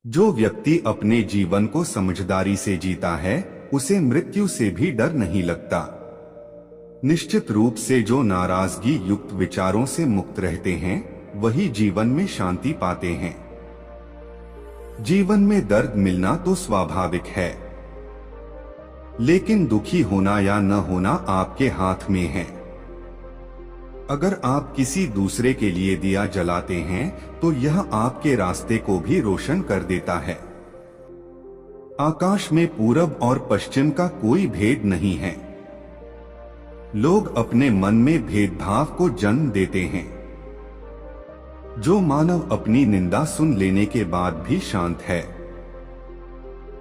जो व्यक्ति अपने जीवन को समझदारी से जीता है उसे मृत्यु से भी डर नहीं लगता। निश्चित रूप से जो नाराजगी युक्त विचारों से मुक्त रहते हैं वही जीवन में शांति पाते हैं। जीवन में दर्द मिलना तो स्वाभाविक है, लेकिन दुखी होना या न होना आपके हाथ में है। अगर आप किसी दूसरे के लिए दिया जलाते हैं तो यह आपके रास्ते को भी रोशन कर देता है। आकाश में पूरब और पश्चिम का कोई भेद नहीं है। लोग अपने मन में भेदभाव को जन्म देते हैं। जो मानव अपनी निंदा सुन लेने के बाद भी शांत है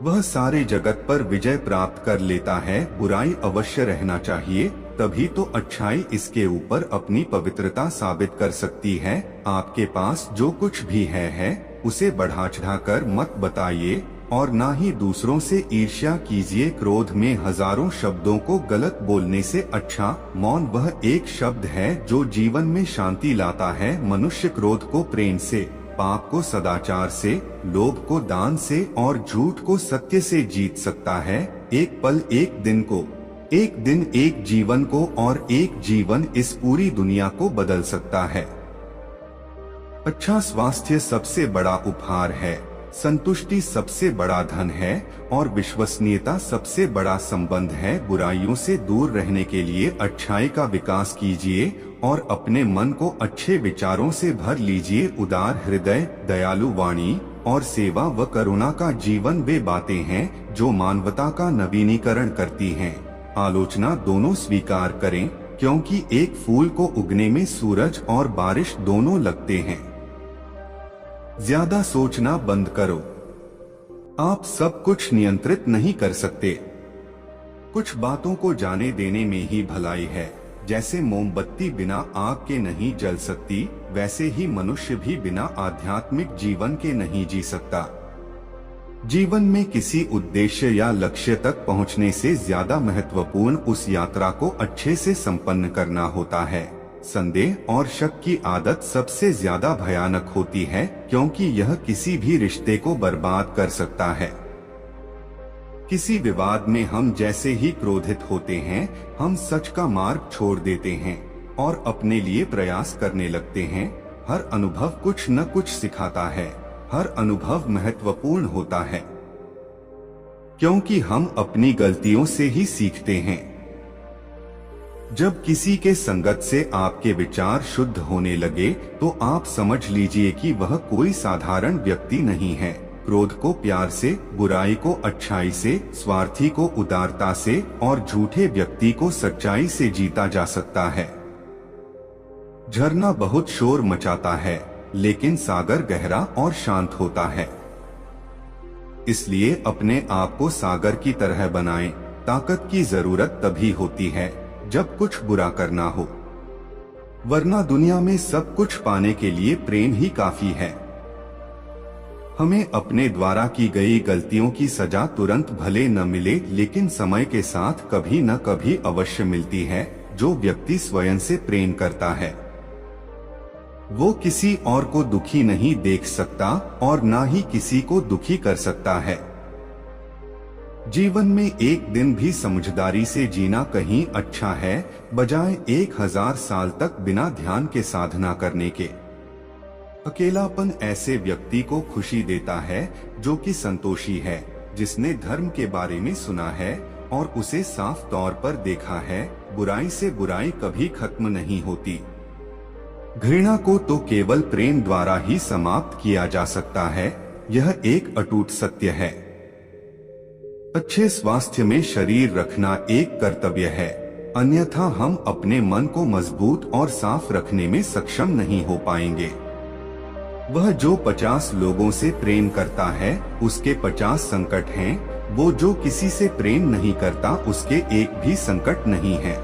वह सारे जगत पर विजय प्राप्त कर लेता है। बुराई अवश्य रहना चाहिए, तभी तो अच्छाई इसके ऊपर अपनी पवित्रता साबित कर सकती है। आपके पास जो कुछ भी है उसे बढ़ा चढ़ाकर मत बताइए और ना ही दूसरों से ईर्ष्या कीजिए। क्रोध में हजारों शब्दों को गलत बोलने से अच्छा मौन वह एक शब्द है जो जीवन में शांति लाता है। मनुष्य क्रोध को प्रेम से, पाप को सदाचार से, लोभ को दान से और झूठ को सत्य से जीत सकता है। एक पल एक दिन को, एक दिन एक जीवन को और एक जीवन इस पूरी दुनिया को बदल सकता है। अच्छा स्वास्थ्य सबसे बड़ा उपहार है, संतुष्टि सबसे बड़ा धन है और विश्वसनीयता सबसे बड़ा संबंध है। बुराइयों से दूर रहने के लिए अच्छाई का विकास कीजिए और अपने मन को अच्छे विचारों से भर लीजिए। उदार हृदय, दयालु वाणी और सेवा व करुणा का जीवन वे बातें हैं जो मानवता का नवीनीकरण करती हैं। आलोचना दोनों स्वीकार करें, क्योंकि एक फूल को उगने में सूरज और बारिश दोनों लगते हैं। ज्यादा सोचना बंद करो। आप सब कुछ नियंत्रित नहीं कर सकते। कुछ बातों को जाने देने में ही भलाई है। जैसे मोमबत्ती बिना आग के नहीं जल सकती, वैसे ही मनुष्य भी बिना आध्यात्मिक जीवन के नहीं जी सकता। जीवन में किसी उद्देश्य या लक्ष्य तक पहुंचने से ज्यादा महत्वपूर्ण उस यात्रा को अच्छे से संपन्न करना होता है। संदेह और शक की आदत सबसे ज्यादा भयानक होती है, क्योंकि यह किसी भी रिश्ते को बर्बाद कर सकता है। किसी विवाद में हम जैसे ही क्रोधित होते हैं, हम सच का मार्ग छोड़ देते हैं और अपने लिए प्रयास करने लगते हैं। हर अनुभव कुछ न कुछ सिखाता है, हर अनुभव महत्वपूर्ण होता है, क्योंकि हम अपनी गलतियों से ही सीखते हैं। जब किसी के संगत से आपके विचार शुद्ध होने लगे तो आप समझ लीजिए कि वह कोई साधारण व्यक्ति नहीं है। क्रोध को प्यार से, बुराई को अच्छाई से, स्वार्थी को उदारता से और झूठे व्यक्ति को सच्चाई से जीता जा सकता है। झरना बहुत शोर मचाता है, लेकिन सागर गहरा और शांत होता है। इसलिए अपने आप को सागर की तरह बनाएं। ताकत की जरूरत तभी होती है जब कुछ बुरा करना हो, वरना दुनिया में सब कुछ पाने के लिए प्रेम ही काफी है। हमें अपने द्वारा की गई गलतियों की सजा तुरंत भले न मिले, लेकिन समय के साथ कभी न कभी अवश्य मिलती है। जो व्यक्ति स्वयं से प्रेम करता है वो किसी और को दुखी नहीं देख सकता और ना ही किसी को दुखी कर सकता है। जीवन में एक दिन भी समझदारी से जीना कहीं अच्छा है, बजाय 1000 साल तक बिना ध्यान के साधना करने के। अकेलापन ऐसे व्यक्ति को खुशी देता है जो कि संतोषी है, जिसने धर्म के बारे में सुना है और उसे साफ तौर पर देखा है। बुराई से बुराई कभी खत्म नहीं होती। घृणा को तो केवल प्रेम द्वारा ही समाप्त किया जा सकता है, यह एक अटूट सत्य है। अच्छे स्वास्थ्य में शरीर रखना एक कर्तव्य है, अन्यथा हम अपने मन को मजबूत और साफ रखने में सक्षम नहीं हो पाएंगे। वह जो 50 लोगों से प्रेम करता है उसके 50 संकट हैं, वो जो किसी से प्रेम नहीं करता उसके एक भी संकट नहीं है।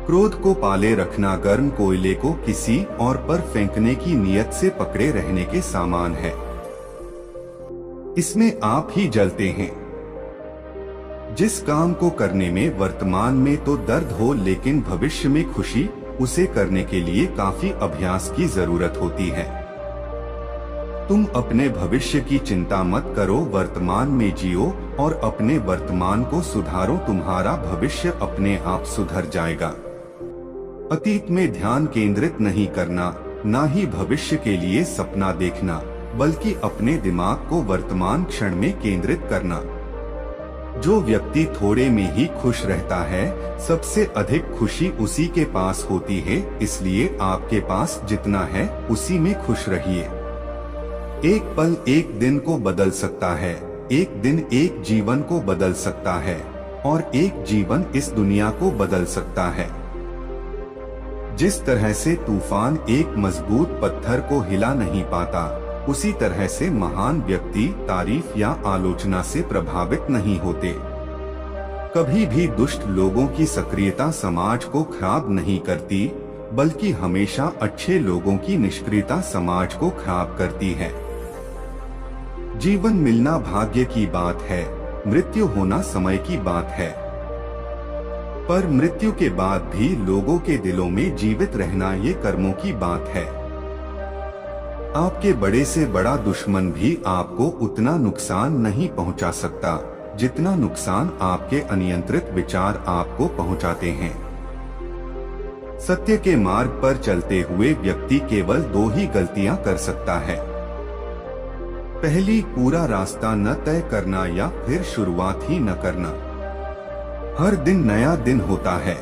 क्रोध को पाले रखना गर्म कोयले को किसी और पर फेंकने की नियत से पकड़े रहने के समान है। इसमें आप ही जलते हैं। जिस काम को करने में वर्तमान में तो दर्द हो, लेकिन भविष्य में खुशी, उसे करने के लिए काफी अभ्यास की जरूरत होती है। तुम अपने भविष्य की चिंता मत करो, वर्तमान में जियो और अपने वर्तमान को सुधारो, तुम्हारा भविष्य अपने आप सुधर जाएगा। अतीत में ध्यान केंद्रित नहीं करना, ना ही भविष्य के लिए सपना देखना, बल्कि अपने दिमाग को वर्तमान क्षण में केंद्रित करना। जो व्यक्ति थोड़े में ही खुश रहता है, सबसे अधिक खुशी उसी के पास होती है। इसलिए आपके पास जितना है उसी में खुश रहिए। एक पल एक दिन को बदल सकता है, एक दिन एक जीवन को बदल सकता है और एक जीवन इस दुनिया को बदल सकता है। जिस तरह से तूफान एक मजबूत पत्थर को हिला नहीं पाता, उसी तरह से महान व्यक्ति तारीफ या आलोचना से प्रभावित नहीं होते। कभी भी दुष्ट लोगों की सक्रियता समाज को खराब नहीं करती, बल्कि हमेशा अच्छे लोगों की निष्क्रियता समाज को खराब करती है। जीवन मिलना भाग्य की बात है, मृत्यु होना समय की बात है। पर मृत्यु के बाद भी लोगों के दिलों में जीवित रहना ये कर्मों की बात है। आपके बड़े से बड़ा दुश्मन भी आपको उतना नुकसान नहीं पहुंचा सकता, जितना नुकसान आपके अनियंत्रित विचार आपको पहुंचाते हैं। सत्य के मार्ग पर चलते हुए व्यक्ति केवल दो ही गलतियां कर सकता है। पहली, पूरा रास्ता न तय करना, या फिर शुरुआत ही न करना। हर दिन नया दिन होता है,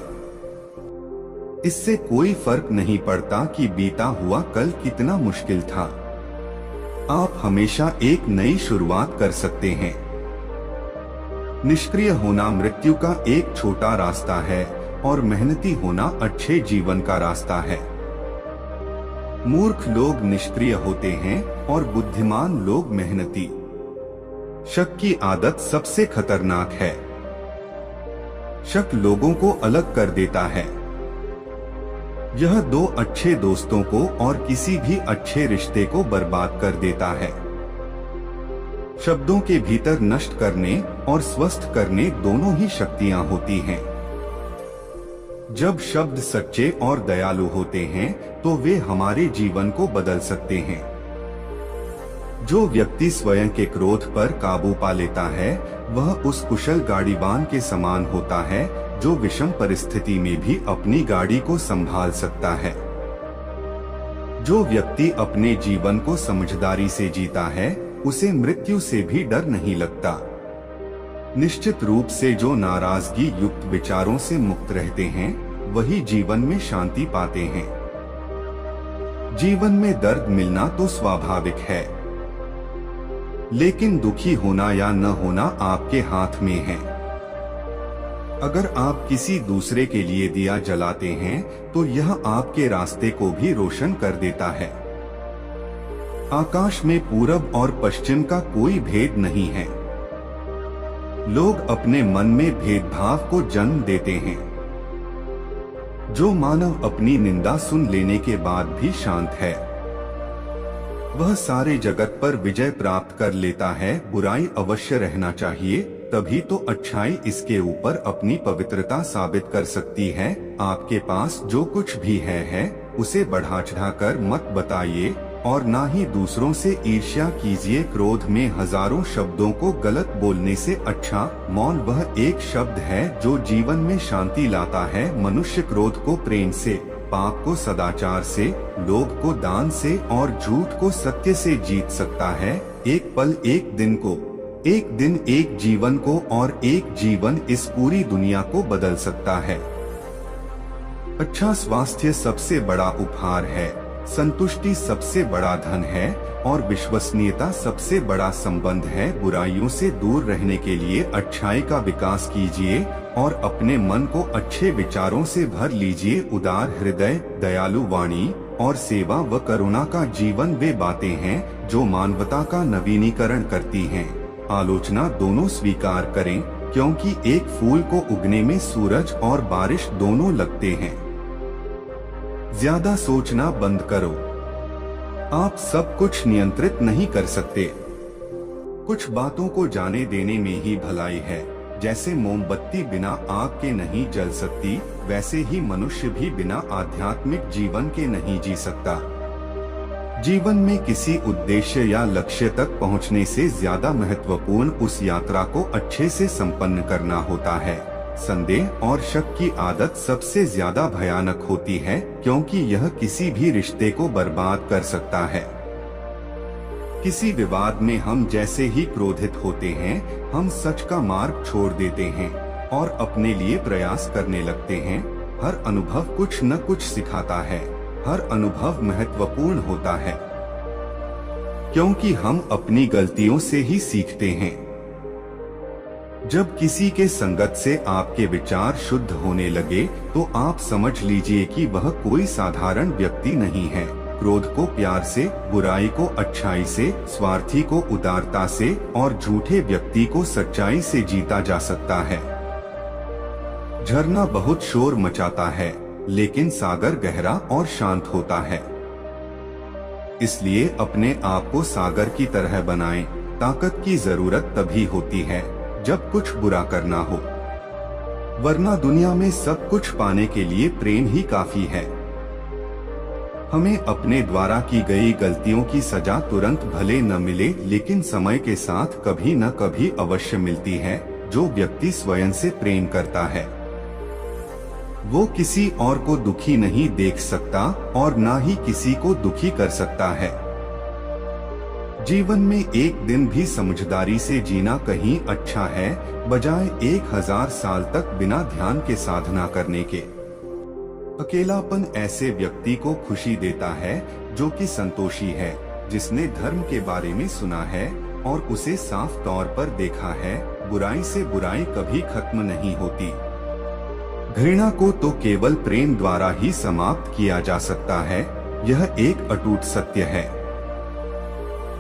इससे कोई फर्क नहीं पड़ता कि बीता हुआ कल कितना मुश्किल था। आप हमेशा एक नई शुरुआत कर सकते हैं। निष्क्रिय होना मृत्यु का एक छोटा रास्ता है और मेहनती होना अच्छे जीवन का रास्ता है। मूर्ख लोग निष्क्रिय होते हैं और बुद्धिमान लोग मेहनती। शक की आदत सबसे खतरनाक है। शक लोगों को अलग कर देता है। यह दो अच्छे दोस्तों को और किसी भी अच्छे रिश्ते को बर्बाद कर देता है। शब्दों के भीतर नष्ट करने और स्वस्थ करने दोनों ही शक्तियां होती हैं। जब शब्द सच्चे और दयालु होते हैं तो वे हमारे जीवन को बदल सकते हैं। जो व्यक्ति स्वयं के क्रोध पर काबू पा लेता है, वह उस कुशल गाड़ीवान के समान होता है जो विषम परिस्थिति में भी अपनी गाड़ी को संभाल सकता है। जो व्यक्ति अपने जीवन को समझदारी से जीता है, उसे मृत्यु से भी डर नहीं लगता। निश्चित रूप से जो नाराजगी युक्त विचारों से मुक्त रहते हैं, वही जीवन में शांति पाते हैं। जीवन में दर्द मिलना तो स्वाभाविक है, लेकिन दुखी होना या न होना आपके हाथ में है। अगर आप किसी दूसरे के लिए दिया जलाते हैं, तो यह आपके रास्ते को भी रोशन कर देता है। आकाश में पूरब और पश्चिम का कोई भेद नहीं है। लोग अपने मन में भेदभाव को जन्म देते हैं। जो मानव अपनी निंदा सुन लेने के बाद भी शांत है, वह सारे जगत पर विजय प्राप्त कर लेता है। बुराई अवश्य रहना चाहिए, तभी तो अच्छाई इसके ऊपर अपनी पवित्रता साबित कर सकती है। आपके पास जो कुछ भी है उसे बढ़ा चढ़ाकर मत बताइए और ना ही दूसरों से ईर्ष्या कीजिए। क्रोध में हजारों शब्दों को गलत बोलने से अच्छा मौन वह एक शब्द है जो जीवन में शांति लाता है। मनुष्य क्रोध को प्रेम से, पाप को सदाचार से, लोभ को दान से और झूठ को सत्य से जीत सकता है। एक पल एक दिन को, एक दिन एक जीवन को और एक जीवन इस पूरी दुनिया को बदल सकता है। अच्छा स्वास्थ्य सबसे बड़ा उपहार है, संतुष्टि सबसे बड़ा धन है और विश्वसनीयता सबसे बड़ा संबंध है। बुराइयों से दूर रहने के लिए अच्छाई का विकास कीजिए और अपने मन को अच्छे विचारों से भर लीजिए। उदार हृदय, दयालु वाणी और सेवा व करुणा का जीवन वे बातें हैं जो मानवता का नवीनीकरण करती हैं। आलोचना दोनों स्वीकार करें, क्योंकि एक फूल को उगने में सूरज और बारिश दोनों लगते हैं। ज्यादा सोचना बंद करो। आप सब कुछ नियंत्रित नहीं कर सकते। कुछ बातों को जाने देने में ही भलाई है। जैसे मोमबत्ती बिना आग के नहीं जल सकती, वैसे ही मनुष्य भी बिना आध्यात्मिक जीवन के नहीं जी सकता। जीवन में किसी उद्देश्य या लक्ष्य तक पहुंचने से ज्यादा महत्वपूर्ण उस यात्रा को अच्छे से संपन्न करना होता है। संदेह और शक की आदत सबसे ज्यादा भयानक होती है, क्योंकि यह किसी भी रिश्ते को बर्बाद कर सकता है। किसी विवाद में हम जैसे ही क्रोधित होते हैं, हम सच का मार्ग छोड़ देते हैं और अपने लिए प्रयास करने लगते हैं। हर अनुभव कुछ न कुछ सिखाता है, हर अनुभव महत्वपूर्ण होता है, क्योंकि हम अपनी गलतियों से ही सीखते हैं। जब किसी के संगत से आपके विचार शुद्ध होने लगे, तो आप समझ लीजिए कि वह कोई साधारण व्यक्ति नहीं है। क्रोध को प्यार से, बुराई को अच्छाई से, स्वार्थी को उदारता से और झूठे व्यक्ति को सच्चाई से जीता जा सकता है। झरना बहुत शोर मचाता है, लेकिन सागर गहरा और शांत होता है। इसलिए अपने आप को सागर की तरह बनाएं। ताकत की जरूरत तभी होती है जब कुछ बुरा करना हो, वरना दुनिया में सब कुछ पाने के लिए प्रेम ही काफी है। हमें अपने द्वारा की गई गलतियों की सजा तुरंत भले न मिले, लेकिन समय के साथ कभी न कभी अवश्य मिलती है। जो व्यक्ति स्वयं से प्रेम करता है, वो किसी और को दुखी नहीं देख सकता और ना ही किसी को दुखी कर सकता है। जीवन में एक दिन भी समझदारी से जीना कहीं अच्छा है, बजाय 1000 साल तक बिना ध्यान के साधना करने के। अकेलापन ऐसे व्यक्ति को खुशी देता है जो कि संतोषी है, जिसने धर्म के बारे में सुना है और उसे साफ तौर पर देखा है। बुराई से बुराई कभी खत्म नहीं होती। घृणा को तो केवल प्रेम द्वारा ही समाप्त किया जा सकता है, यह एक अटूट सत्य है।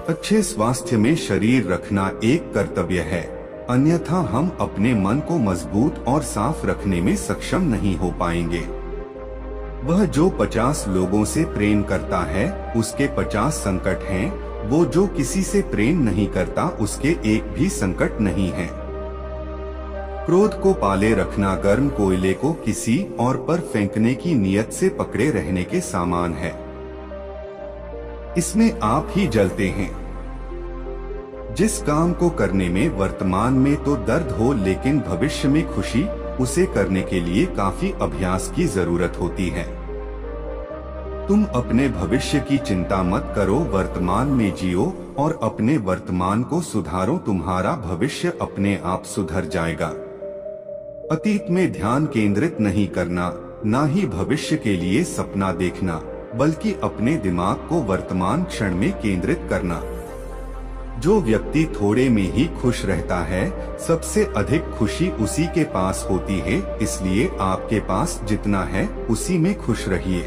अच्छे स्वास्थ्य में शरीर रखना एक कर्तव्य है, अन्यथा हम अपने मन को मजबूत और साफ रखने में सक्षम नहीं हो पाएंगे। वह जो 50 लोगों से प्रेम करता है, उसके 50 संकट हैं। वो जो किसी से प्रेम नहीं करता, उसके एक भी संकट नहीं है। क्रोध को पाले रखना गर्म कोयले को किसी और पर फेंकने की नियत से पकड़े रहने के समान है। इसमें आप ही जलते हैं। जिस काम को करने में वर्तमान में तो दर्द हो, लेकिन भविष्य में खुशी, उसे करने के लिए काफी अभ्यास की जरूरत होती है। तुम अपने भविष्य की चिंता मत करो, वर्तमान में जियो और अपने वर्तमान को सुधारो। तुम्हारा भविष्य अपने आप सुधर जाएगा। अतीत में ध्यान केंद्रित नहीं करना, ना ही भविष्य के लिए सपना देखना, बल्कि अपने दिमाग को वर्तमान क्षण में केंद्रित करना। जो व्यक्ति थोड़े में ही खुश रहता है, सबसे अधिक खुशी उसी के पास होती है। इसलिए आपके पास जितना है, उसी में खुश रहिए।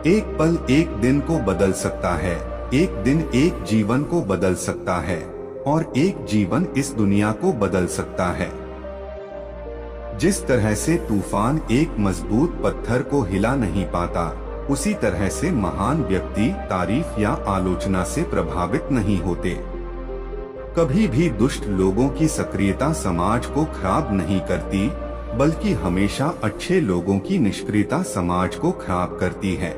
एक पल एक दिन को बदल सकता है, एक दिन एक जीवन को बदल सकता है और एक जीवन इस दुनिया को बदल सकता है। जिस तरह से तूफान एक मजबूत पत्थर को हिला नहीं पाता, उसी तरह से महान व्यक्ति तारीफ या आलोचना से प्रभावित नहीं होते। कभी भी दुष्ट लोगों की सक्रियता समाज को खराब नहीं करती, बल्कि हमेशा अच्छे लोगों की निष्क्रियता समाज को खराब करती है।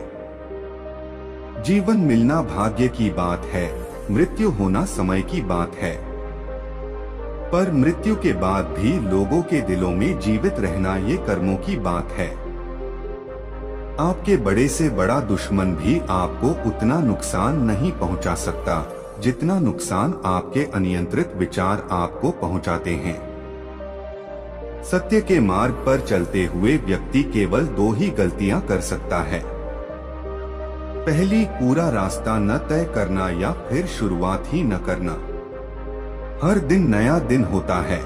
जीवन मिलना भाग्य की बात है, मृत्यु होना समय की बात है। पर मृत्यु के बाद भी लोगों के दिलों में जीवित रहना ये कर्मों की बात है। आपके बड़े से बड़ा दुश्मन भी आपको उतना नुकसान नहीं पहुंचा सकता, जितना नुकसान आपके अनियंत्रित विचार आपको पहुंचाते हैं। सत्य के मार्ग पर चलते हुए व्यक्ति केवल 2 ही गलतियां कर सकता है। पहली, पूरा रास्ता न तय करना या फिर शुरुआत ही न करना। हर दिन नया दिन होता है।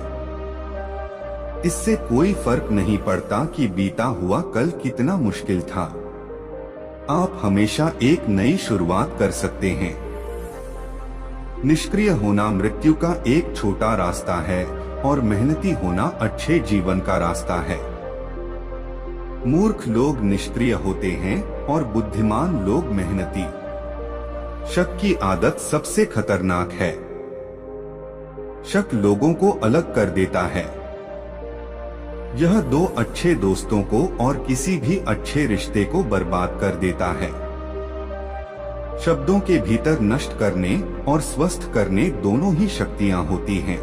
इससे कोई फर्क नहीं पड़ता कि बीता हुआ कल कितना मुश्किल था। आप हमेशा एक नई शुरुआत कर सकते हैं। निष्क्रिय होना मृत्यु का एक छोटा रास्ता है और मेहनती होना अच्छे जीवन का रास्ता है। मूर्ख लोग निष्क्रिय होते हैं और बुद्धिमान लोग मेहनती। शक की आदत सबसे खतरनाक है। शक लोगों को अलग कर देता है। यह 2 अच्छे दोस्तों को और किसी भी अच्छे रिश्ते को बर्बाद कर देता है। शब्दों के भीतर नष्ट करने और स्वस्थ करने दोनों ही शक्तियां होती हैं।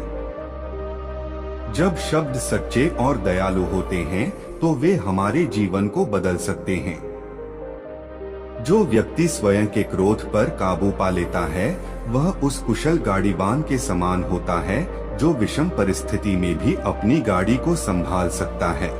जब शब्द सच्चे और दयालु होते हैं तो वे हमारे जीवन को बदल सकते हैं। जो व्यक्ति स्वयं के क्रोध पर काबू पा लेता है वह उस कुशल गाड़ीबान के समान होता है जो विषम परिस्थिति में भी अपनी गाड़ी को संभाल सकता है।